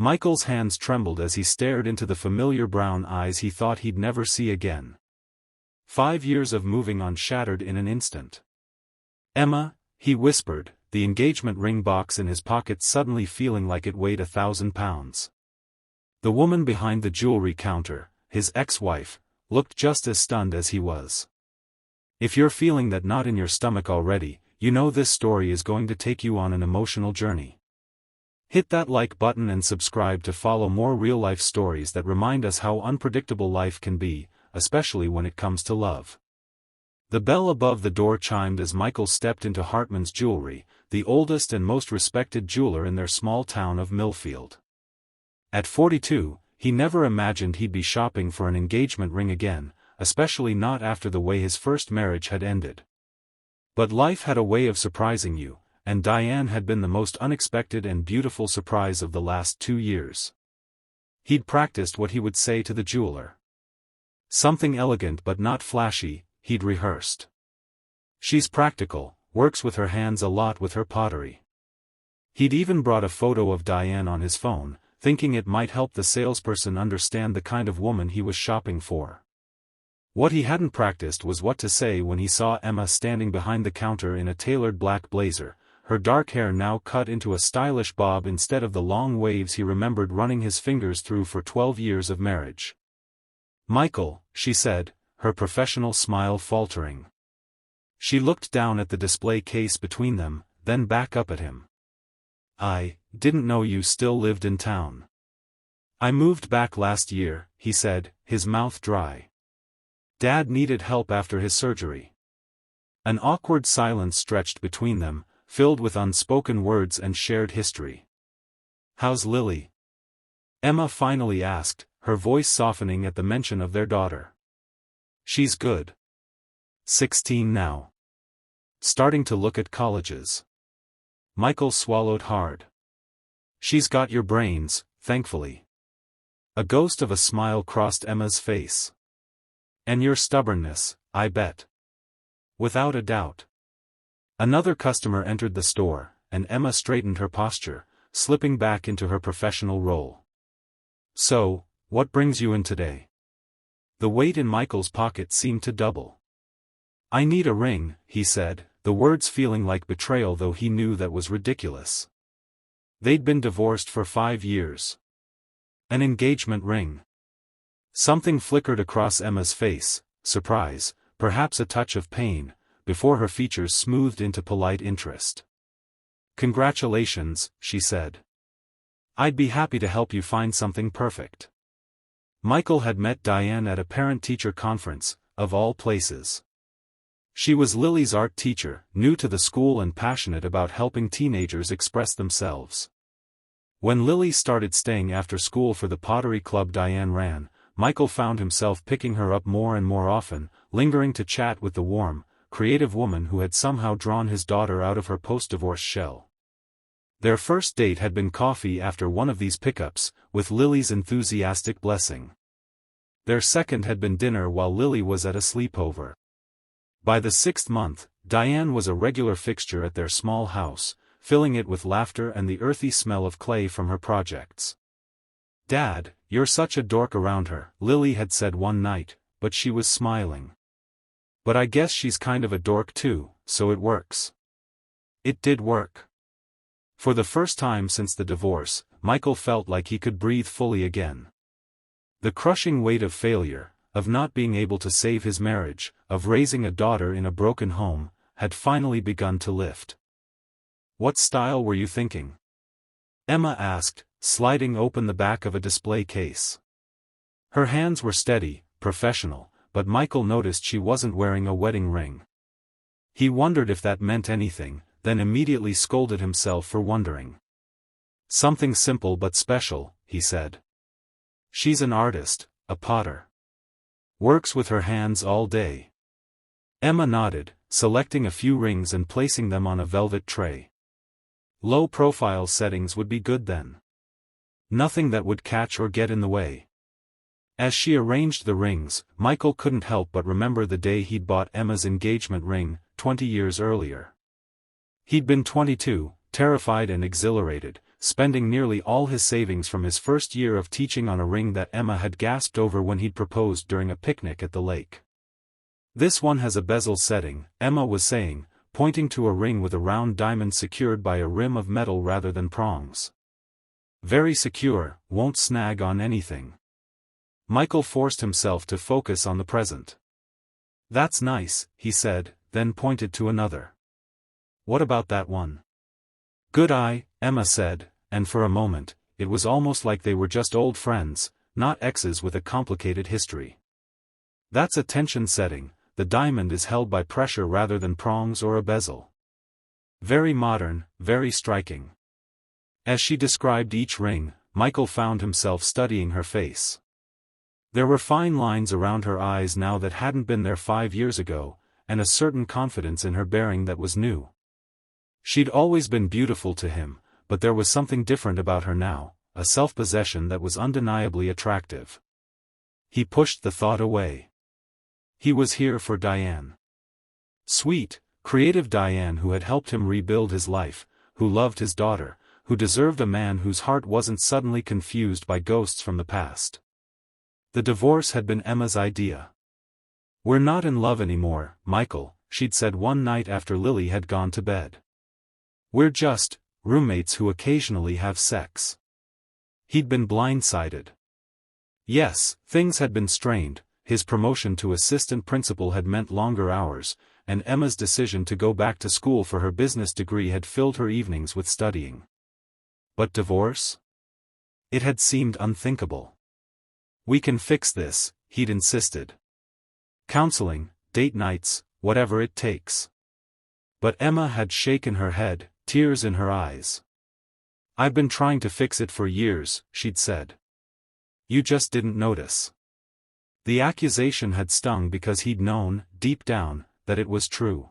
Michael's hands trembled as he stared into the familiar brown eyes he thought he'd never see again. 5 years of moving on shattered in an instant. "Emma," he whispered, the engagement ring box in his pocket suddenly feeling like it weighed 1,000 pounds. The woman behind the jewelry counter, his ex-wife, looked just as stunned as he was. If you're feeling that knot in your stomach already, you know this story is going to take you on an emotional journey. Hit that like button and subscribe to follow more real-life stories that remind us how unpredictable life can be, especially when it comes to love. The bell above the door chimed as Michael stepped into Hartman's Jewelry, the oldest and most respected jeweler in their small town of Millfield. At 42, he never imagined he'd be shopping for an engagement ring again, especially not after the way his first marriage had ended. But life had a way of surprising you, and Diane had been the most unexpected and beautiful surprise of the last 2 years. He'd practiced what he would say to the jeweler. Something elegant but not flashy, he'd rehearsed. "She's practical, works with her hands a lot with her pottery." He'd even brought a photo of Diane on his phone, thinking it might help the salesperson understand the kind of woman he was shopping for. What he hadn't practiced was what to say when he saw Emma standing behind the counter in a tailored black blazer, her dark hair now cut into a stylish bob instead of the long waves he remembered running his fingers through for 12 years of marriage. "Michael," she said, her professional smile faltering. She looked down at the display case between them, then back up at him. "I didn't know you still lived in town." "I moved back last year," he said, his mouth dry. "Dad needed help after his surgery." An awkward silence stretched between them, filled with unspoken words and shared history. "How's Lily?" Emma finally asked, her voice softening at the mention of their daughter. "She's good. 16 now. Starting to look at colleges." Michael swallowed hard. "She's got your brains, thankfully." A ghost of a smile crossed Emma's face. "And your stubbornness, I bet." "Without a doubt." Another customer entered the store, and Emma straightened her posture, slipping back into her professional role. "So, what brings you in today?" The weight in Michael's pocket seemed to double. "I need a ring," he said, the words feeling like betrayal though he knew that was ridiculous. They'd been divorced for 5 years. An engagement ring. Something flickered across Emma's face, surprise, perhaps a touch of pain, before her features smoothed into polite interest. "Congratulations," she said. "I'd be happy to help you find something perfect." Michael had met Diane at a parent-teacher conference, of all places. She was Lily's art teacher, new to the school and passionate about helping teenagers express themselves. When Lily started staying after school for the pottery club Diane ran, Michael found himself picking her up more and more often, lingering to chat with the warm, creative woman who had somehow drawn his daughter out of her post-divorce shell. Their first date had been coffee after one of these pickups, with Lily's enthusiastic blessing. Their second had been dinner while Lily was at a sleepover. By the 6th month, Diane was a regular fixture at their small house, filling it with laughter and the earthy smell of clay from her projects. "Dad, you're such a dork around her," Lily had said one night, but she was smiling. "But I guess she's kind of a dork too, so it works." It did work. For the first time since the divorce, Michael felt like he could breathe fully again. The crushing weight of failure, of not being able to save his marriage, of raising a daughter in a broken home, had finally begun to lift. "What style were you thinking?" Emma asked, sliding open the back of a display case. Her hands were steady, professional, but Michael noticed she wasn't wearing a wedding ring. He wondered if that meant anything, then immediately scolded himself for wondering. "Something simple but special," he said. "She's an artist, a potter. Works with her hands all day." Emma nodded, selecting a few rings and placing them on a velvet tray. Low-profile settings would be good then. Nothing that would catch or get in the way. As she arranged the rings, Michael couldn't help but remember the day he'd bought Emma's engagement ring, 20 years earlier. He'd been 22, terrified and exhilarated, spending nearly all his savings from his first year of teaching on a ring that Emma had gasped over when he'd proposed during a picnic at the lake. "This one has a bezel setting," Emma was saying, pointing to a ring with a round diamond secured by a rim of metal rather than prongs. "Very secure, won't snag on anything." Michael forced himself to focus on the present. "That's nice," he said, then pointed to another. "What about that one?" "Good eye," Emma said, and for a moment, it was almost like they were just old friends, not exes with a complicated history. "That's a tension setting, the diamond is held by pressure rather than prongs or a bezel. Very modern, very striking." As she described each ring, Michael found himself studying her face. There were fine lines around her eyes now that hadn't been there 5 years ago, and a certain confidence in her bearing that was new. She'd always been beautiful to him, but there was something different about her now, a self-possession that was undeniably attractive. He pushed the thought away. He was here for Diane. Sweet, creative Diane who had helped him rebuild his life, who loved his daughter, who deserved a man whose heart wasn't suddenly confused by ghosts from the past. The divorce had been Emma's idea. "We're not in love anymore, Michael," she'd said one night after Lily had gone to bed. "We're just roommates who occasionally have sex." He'd been blindsided. Yes, things had been strained. His promotion to assistant principal had meant longer hours, and Emma's decision to go back to school for her business degree had filled her evenings with studying. But divorce? It had seemed unthinkable. "We can fix this," he'd insisted. "Counseling, date nights, whatever it takes." But Emma had shaken her head, tears in her eyes. "I've been trying to fix it for years," she'd said. "You just didn't notice." The accusation had stung because he'd known, deep down, that it was true.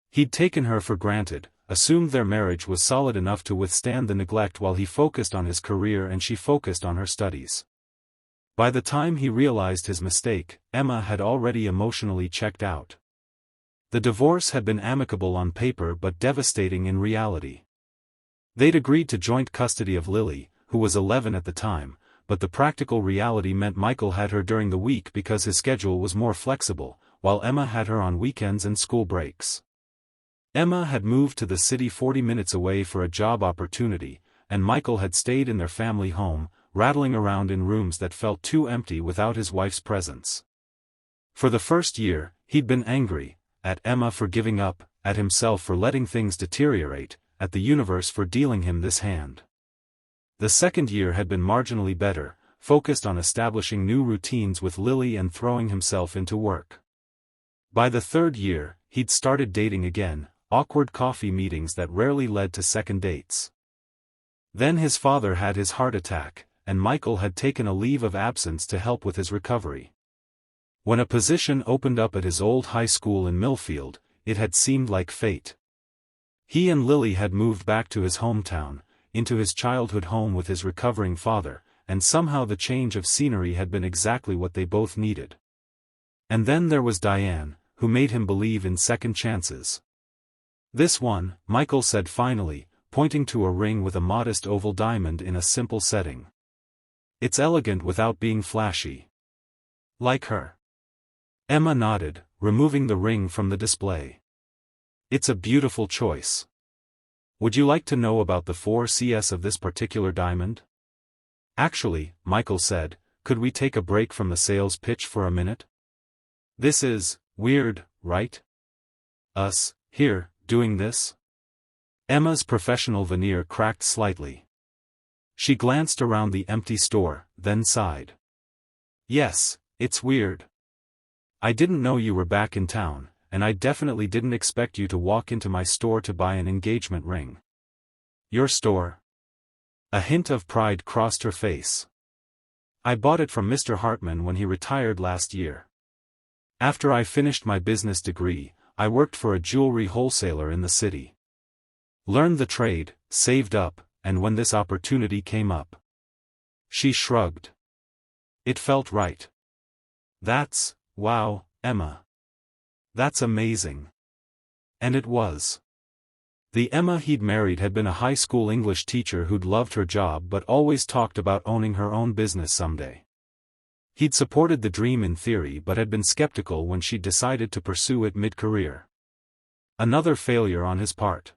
He'd taken her for granted, assumed their marriage was solid enough to withstand the neglect while he focused on his career and she focused on her studies. By the time he realized his mistake, Emma had already emotionally checked out. The divorce had been amicable on paper but devastating in reality. They'd agreed to joint custody of Lily, who was 11 at the time, but the practical reality meant Michael had her during the week because his schedule was more flexible, while Emma had her on weekends and school breaks. Emma had moved to the city 40 minutes away for a job opportunity, and Michael had stayed in their family home, rattling around in rooms that felt too empty without his wife's presence. For the first year, he'd been angry, at Emma for giving up, at himself for letting things deteriorate, at the universe for dealing him this hand. The second year had been marginally better, focused on establishing new routines with Lily and throwing himself into work. By the third year, he'd started dating again, awkward coffee meetings that rarely led to second dates. Then his father had his heart attack, and Michael had taken a leave of absence to help with his recovery. When a position opened up at his old high school in Millfield, it had seemed like fate. He and Lily had moved back to his hometown, into his childhood home with his recovering father, and somehow the change of scenery had been exactly what they both needed. And then there was Diane, who made him believe in second chances. "This one," Michael said finally, pointing to a ring with a modest oval diamond in a simple setting. "It's elegant without being flashy. Like her." Emma nodded, removing the ring from the display. "It's a beautiful choice. Would you like to know about the 4Cs of this particular diamond?" "Actually," Michael said, "could we take a break from the sales pitch for a minute? This is weird, right? Us, here, doing this?" Emma's professional veneer cracked slightly. She glanced around the empty store, then sighed. "Yes, it's weird. I didn't know you were back in town, and I definitely didn't expect you to walk into my store to buy an engagement ring." "Your store?" A hint of pride crossed her face. "I bought it from Mr. Hartman when he retired last year. After I finished my business degree, I worked for a jewelry wholesaler in the city. Learned the trade, saved up, and when this opportunity came up." She shrugged. It felt right. Wow, Emma. That's amazing." And it was. The Emma he'd married had been a high school English teacher who'd loved her job but always talked about owning her own business someday. He'd supported the dream in theory but had been skeptical when she'd decided to pursue it mid-career. Another failure on his part.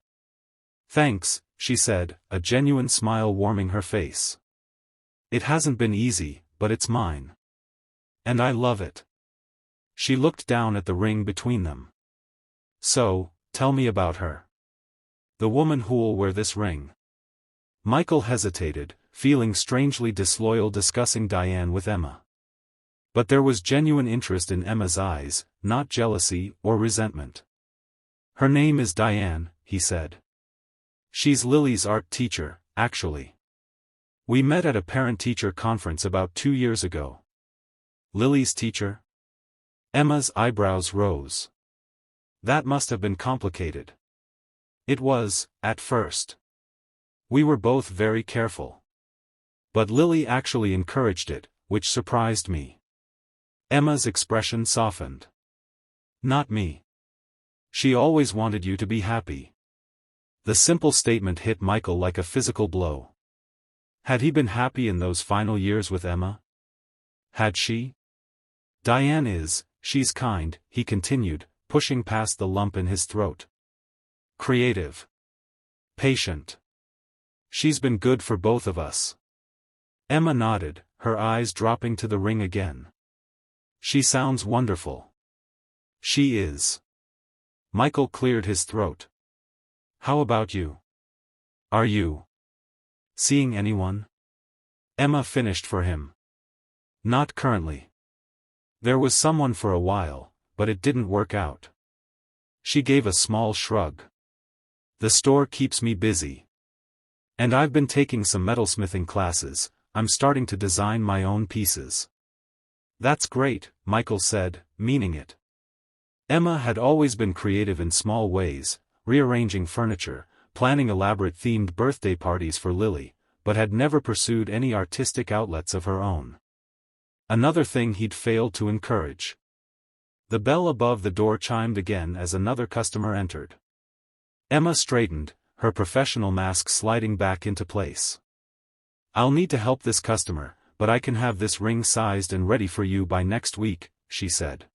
"Thanks," she said, a genuine smile warming her face. "It hasn't been easy, but it's mine. And I love it." She looked down at the ring between them. "So, tell me about her. The woman who'll wear this ring." Michael hesitated, feeling strangely disloyal discussing Diane with Emma. But there was genuine interest in Emma's eyes, not jealousy or resentment. "Her name is Diane," he said. "She's Lily's art teacher, actually. We met at a parent-teacher conference about 2 years ago." "Lily's teacher?" Emma's eyebrows rose. "That must have been complicated." "It was, at first. We were both very careful. But Lily actually encouraged it, which surprised me." Emma's expression softened. "Not me. She always wanted you to be happy." The simple statement hit Michael like a physical blow. Had he been happy in those final years with Emma? Had she? "Diane is, she's kind," he continued, pushing past the lump in his throat. "Creative. Patient. She's been good for both of us." Emma nodded, her eyes dropping to the ring again. "She sounds wonderful." "She is." Michael cleared his throat. "How about you? Are you seeing anyone?" Emma finished for him. "Not currently. There was someone for a while, but it didn't work out." She gave a small shrug. "The store keeps me busy. And I've been taking some metalsmithing classes. I'm starting to design my own pieces." "That's great," Michael said, meaning it. Emma had always been creative in small ways, rearranging furniture, planning elaborate themed birthday parties for Lily, but had never pursued any artistic outlets of her own. Another thing he'd failed to encourage. The bell above the door chimed again as another customer entered. Emma straightened, her professional mask sliding back into place. "I'll need to help this customer, but I can have this ring sized and ready for you by next week," she said.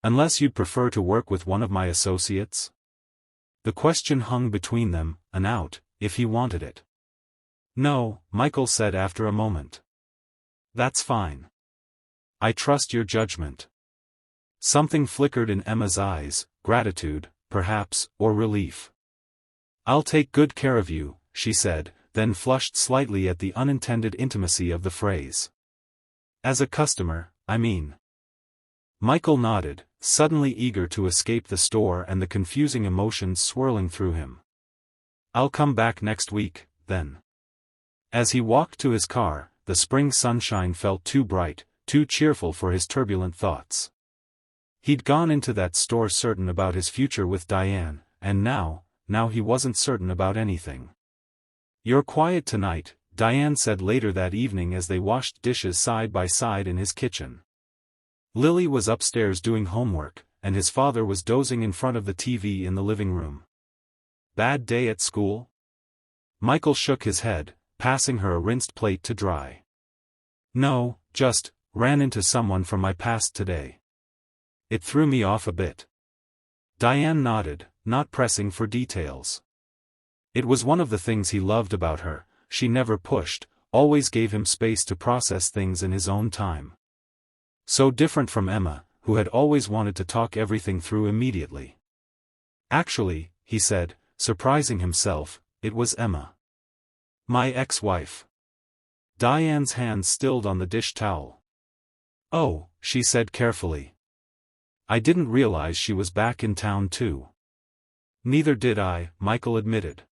"Unless you'd prefer to work with one of my associates?" The question hung between them, an out, if he wanted it. "No," Michael said after a moment. "That's fine. I trust your judgment." Something flickered in Emma's eyes, gratitude, perhaps, or relief. "I'll take good care of you," she said, then flushed slightly at the unintended intimacy of the phrase. "As a customer, I mean." Michael nodded, suddenly eager to escape the store and the confusing emotions swirling through him. "I'll come back next week, then." As he walked to his car, the spring sunshine felt too bright, too cheerful for his turbulent thoughts. He'd gone into that store certain about his future with Diane, and now he wasn't certain about anything. "You're quiet tonight," Diane said later that evening as they washed dishes side by side in his kitchen. Lily was upstairs doing homework, and his father was dozing in front of the TV in the living room. "Bad day at school?" Michael shook his head, passing her a rinsed plate to dry. "No, just ran into someone from my past today. It threw me off a bit." Diane nodded, not pressing for details. It was one of the things he loved about her, she never pushed, always gave him space to process things in his own time. So different from Emma, who had always wanted to talk everything through immediately. "Actually," he said, surprising himself, "it was Emma. My ex-wife." Diane's hand stilled on the dish towel. "Oh," she said carefully. "I didn't realize she was back in town too." "Neither did I," Michael admitted.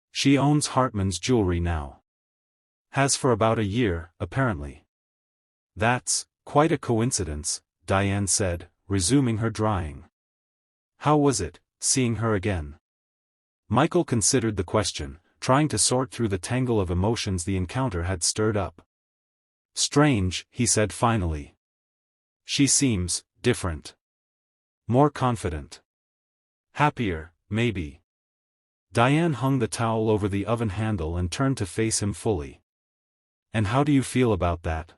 "She owns Hartman's jewelry now. Has for about a year, apparently." "That's quite a coincidence," Diane said, resuming her drying. "How was it, seeing her again?" Michael considered the question, trying to sort through the tangle of emotions the encounter had stirred up. "Strange," he said finally. "She seems different. More confident. Happier, maybe." Diane hung the towel over the oven handle and turned to face him fully. "And how do you feel about that?"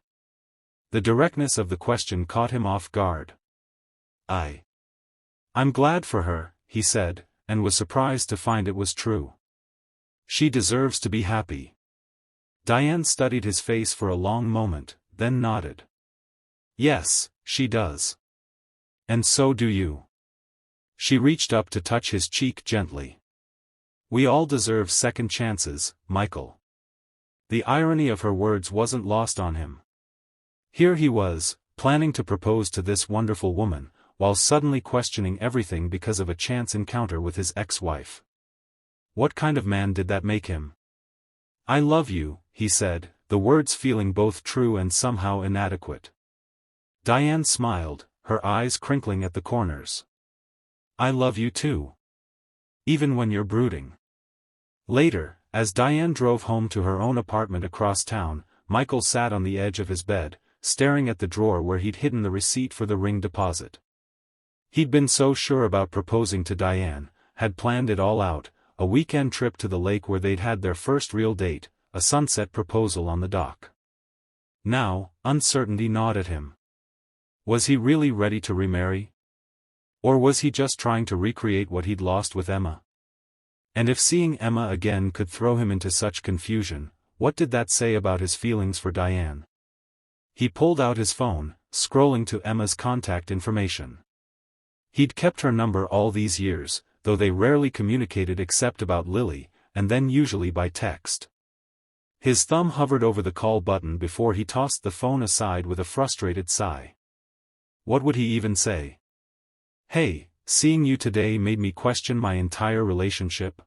The directness of the question caught him off guard. I'm glad for her," he said, and was surprised to find it was true. "She deserves to be happy." Diane studied his face for a long moment, then nodded. "Yes, she does. And so do you." She reached up to touch his cheek gently. "We all deserve second chances, Michael." The irony of her words wasn't lost on him. Here he was, planning to propose to this wonderful woman, while suddenly questioning everything because of a chance encounter with his ex-wife. What kind of man did that make him? "I love you," he said, the words feeling both true and somehow inadequate. Diane smiled, her eyes crinkling at the corners. "I love you too. Even when you're brooding." Later, as Diane drove home to her own apartment across town, Michael sat on the edge of his bed, staring at the drawer where he'd hidden the receipt for the ring deposit. He'd been so sure about proposing to Diane, had planned it all out, a weekend trip to the lake where they'd had their first real date, a sunset proposal on the dock. Now, uncertainty gnawed at him. Was he really ready to remarry? Or was he just trying to recreate what he'd lost with Emma? And if seeing Emma again could throw him into such confusion, what did that say about his feelings for Diane? He pulled out his phone, scrolling to Emma's contact information. He'd kept her number all these years, though they rarely communicated except about Lily, and then usually by text. His thumb hovered over the call button before he tossed the phone aside with a frustrated sigh. What would he even say? "Hey, seeing you today made me question my entire relationship."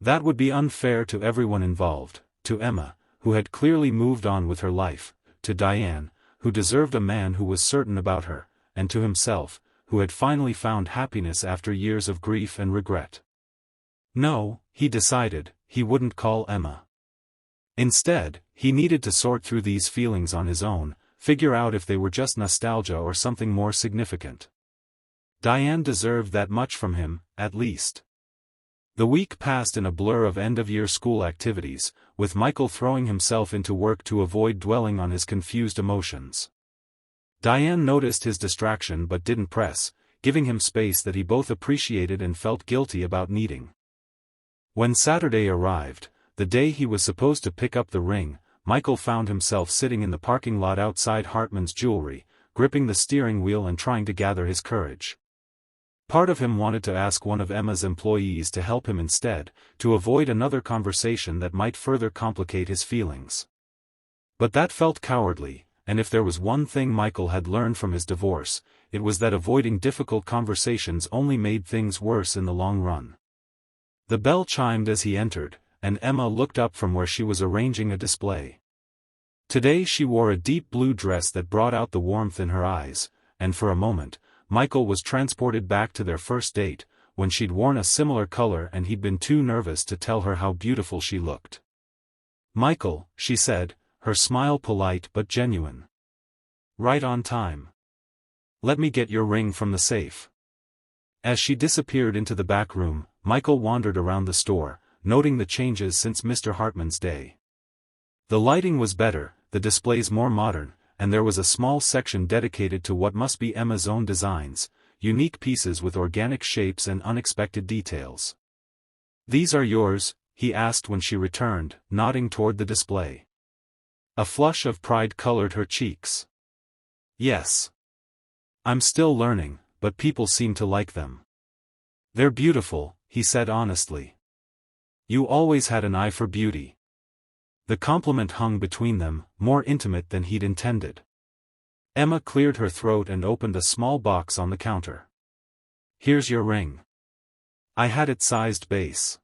That would be unfair to everyone involved, to Emma, who had clearly moved on with her life, to Diane, who deserved a man who was certain about her, and to himself, who had finally found happiness after years of grief and regret. No, he decided, he wouldn't call Emma. Instead, he needed to sort through these feelings on his own, figure out if they were just nostalgia or something more significant. Diane deserved that much from him, at least. The week passed in a blur of end-of-year school activities, with Michael throwing himself into work to avoid dwelling on his confused emotions. Diane noticed his distraction but didn't press, giving him space that he both appreciated and felt guilty about needing. When Saturday arrived, the day he was supposed to pick up the ring, Michael found himself sitting in the parking lot outside Hartman's Jewelry, gripping the steering wheel and trying to gather his courage. Part of him wanted to ask one of Emma's employees to help him instead, to avoid another conversation that might further complicate his feelings. But that felt cowardly, and if there was one thing Michael had learned from his divorce, it was that avoiding difficult conversations only made things worse in the long run. The bell chimed as he entered, and Emma looked up from where she was arranging a display. Today she wore a deep blue dress that brought out the warmth in her eyes, and for a moment, Michael was transported back to their first date, when she'd worn a similar color and he'd been too nervous to tell her how beautiful she looked. "Michael," she said, her smile polite but genuine. "Right on time. Let me get your ring from the safe." As she disappeared into the back room, Michael wandered around the store, noting the changes since Mr. Hartman's day. The lighting was better, the displays more modern, and there was a small section dedicated to what must be Emma's own designs, unique pieces with organic shapes and unexpected details. "These are yours?" he asked when she returned, nodding toward the display. A flush of pride colored her cheeks. "Yes. I'm still learning, but people seem to like them." "They're beautiful," he said honestly. "You always had an eye for beauty." The compliment hung between them, more intimate than he'd intended. Emma cleared her throat and opened a small box on the counter. "Here's your ring. I had it sized base."